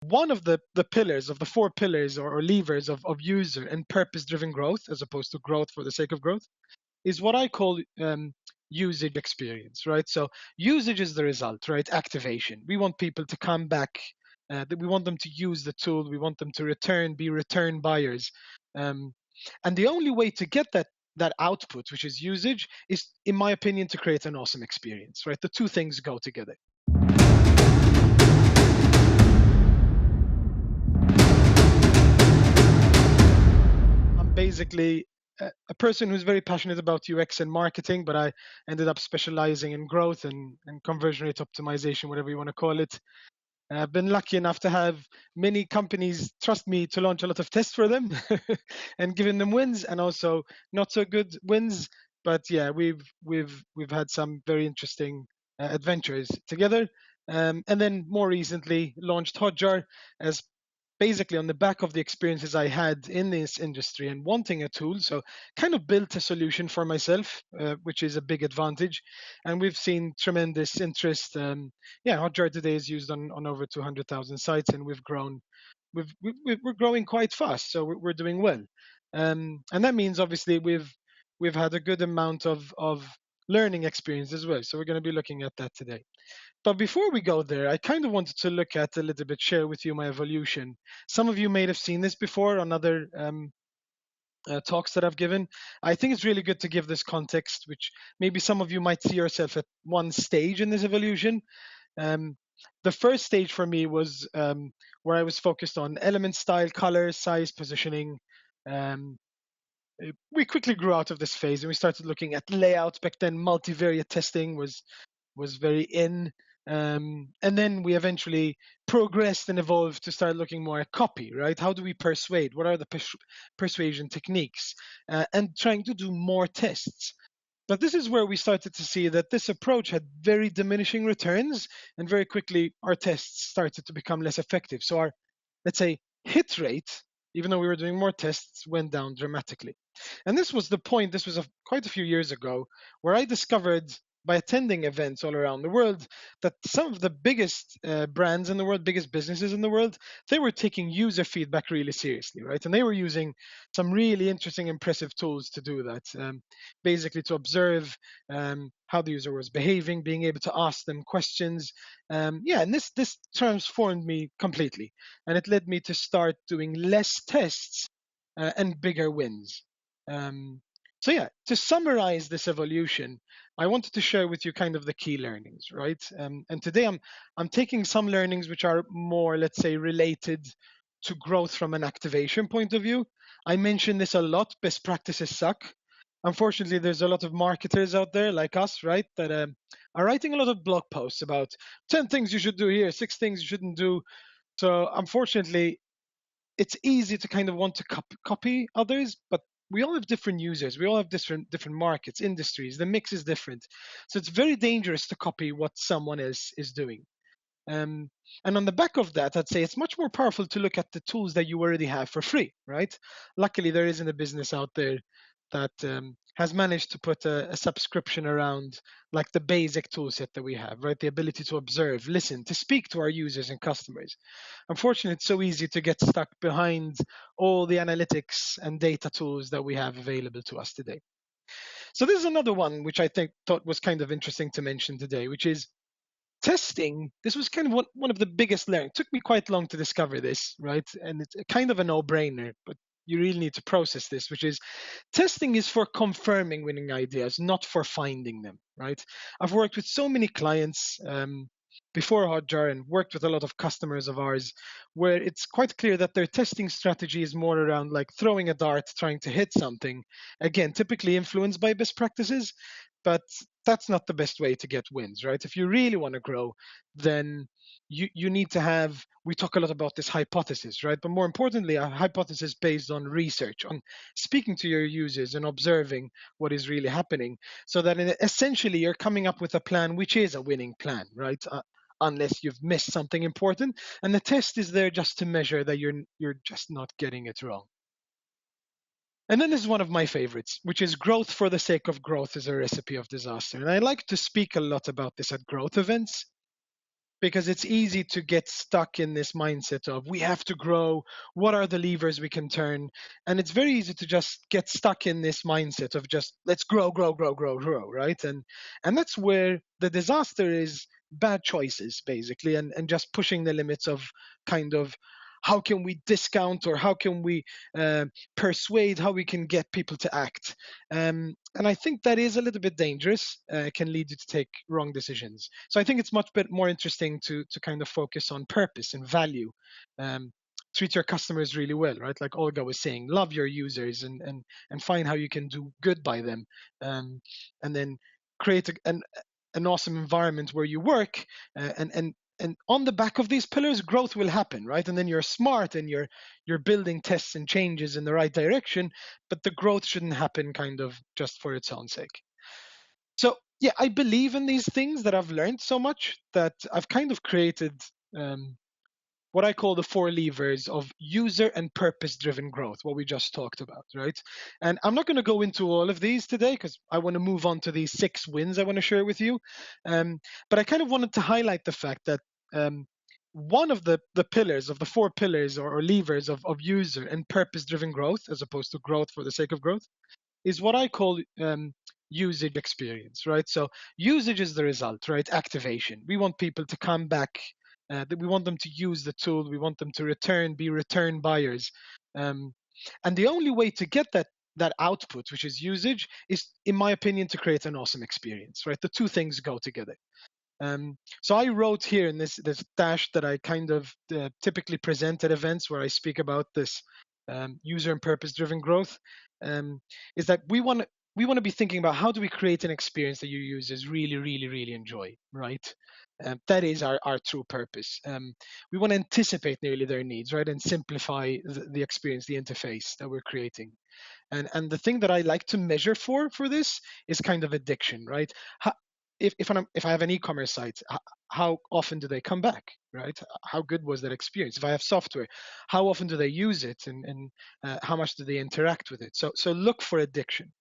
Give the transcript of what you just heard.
one of the pillars of the four pillars or levers of user and purpose-driven growth, as opposed to growth for the sake of growth, is what I call usage experience, right? So usage is the result, right? Activation. We want people to come back. We want them to use the tool. We want them to return, be return buyers. Um, and the only way to get that output, which is usage, is, in my opinion, to create an awesome experience, right? The two things go together. I'm basically a person who's very passionate about UX and marketing, but I ended up specializing in growth and conversion rate optimization, whatever you want to call it. I've been lucky enough to have many companies trust me to launch a lot of tests for them and giving them wins, and also not so good wins. But yeah, we've had some very interesting adventures together. And then more recently launched Hotjar as basically on the back of the experiences I had in this industry and wanting a tool. So kind of built a solution for myself, which is a big advantage. And we've seen tremendous interest. Yeah, Hotjar today is used on over 200,000 sites, and we've grown. We're growing quite fast, so we're doing well. And that means obviously we've had a good amount of learning experience as well. So we're going to be looking at that today. But before we go there, I kind of wanted to look at a little bit, share with you my evolution. Some of you may have seen this before on other talks that I've given. I think it's really good to give this context, which maybe some of you might see yourself at one stage in this evolution. Um, the first stage for me was where I was focused on element style, color, size, positioning. Um, we quickly grew out of this phase and we started looking at layout. Back then, multivariate testing was very in. And then we eventually progressed and evolved to start looking more at copy, right? How do we persuade? What are the persuasion techniques? And trying to do more tests. But this is where we started to see that this approach had very diminishing returns, and very quickly our tests started to become less effective. So our, let's say, hit rate, even though we were doing more tests, went down dramatically. And this was the point, this was quite a few years ago, where I discovered by attending events all around the world that some of the biggest brands in the world, biggest businesses in the world, they were taking user feedback really seriously, right? And they were using some really interesting, impressive tools to do that. Basically, to observe how the user was behaving, being able to ask them questions. Yeah, and this transformed me completely, and it led me to start doing less tests and bigger wins. Um, so yeah, to summarize this evolution, I wanted to share with you kind of the key learnings, right? And today I'm taking some learnings which are more, let's say, related to growth from an activation point of view. I mention this a lot. Best practices suck. Unfortunately, there's a lot of marketers out there like us, right, that are writing a lot of blog posts about 10 things you should do here, 6 things you shouldn't do. So unfortunately, it's easy to kind of want to copy others, but we all have different users. We all have different markets, industries. The mix is different. So it's very dangerous to copy what someone else is doing. Um, and on the back of that, I'd say it's much more powerful to look at the tools that you already have for free, right? Luckily, there isn't a business out there that has managed to put a subscription around like the basic tool set that we have, right? The ability to observe, listen, to speak to our users and customers. Unfortunately, it's so easy to get stuck behind all the analytics and data tools that we have available to us today. So this is another one which I thought was kind of interesting to mention today, which is testing. This was kind of one of the biggest learnings. It took me quite long to discover this, right? And it's kind of a no-brainer, but you really need to process this, which is testing is for confirming winning ideas, not for finding them, right? I've worked with so many clients before Hotjar and worked with a lot of customers of ours where it's quite clear that their testing strategy is more around like throwing a dart, trying to hit something. Again, typically influenced by best practices, but that's not the best way to get wins, right? If you really want to grow, then you need to have, we talk a lot about this hypothesis, right? But more importantly, a hypothesis based on research, on speaking to your users and observing what is really happening, so that essentially you're coming up with a plan which is a winning plan, right? Unless you've missed something important, and the test is there just to measure that you're just not getting it wrong. And then this is one of my favorites, which is growth for the sake of growth is a recipe of disaster. And I like to speak a lot about this at growth events. because it's easy to get stuck in this mindset of we have to grow. What are the levers we can turn? And it's very easy to just get stuck in this mindset of just let's grow, grow, grow, grow, grow, right? And that's where the disaster is bad choices basically, and just pushing the limits of kind of how can we discount or how can we persuade, how we can get people to act. And I think that is a little bit dangerous. It can lead you to take wrong decisions. So I think it's much bit more interesting to kind of focus on purpose and value. Um, Treat your customers really well, right? Like Olga was saying, love your users and find how you can do good by them, and then create an awesome environment where you work, and on the back of these pillars growth will happen, right? And then you're smart and you're building tests and changes in the right direction, but the growth shouldn't happen kind of just for its own sake. So yeah, I believe in these things that I've learned so much that I've kind of created um, what I call the four levers of user and purpose driven growth, what we just talked about, right? And I'm not going to go into all of these today because I want to move on to these 6 wins I want to share with you. Um, but I kind of wanted to highlight the fact that one of the pillars of the four pillars or levers of user and purpose driven growth, as opposed to growth for the sake of growth, is what I call usage experience, right? So usage is the result, right? Activation. We want people to come back. We want them to use the tool. We want them to return, be return buyers. Um, and the only way to get that output, which is usage, is, in my opinion, to create an awesome experience, right? The two things go together. So I wrote here in this dash that I kind of typically present at events where I speak about this user and purpose driven growth, is that we want to be thinking about how do we create an experience that your users really, really, really enjoy, right? That is our true purpose. We want to anticipate nearly their needs, right, and simplify the experience, the interface that we're creating. And the thing that I like to measure for this is kind of addiction, right? How, if I have an e-commerce site, how often do they come back, right? How good was that experience? If I have software, how often do they use it, and how much do they interact with it? So look for addiction.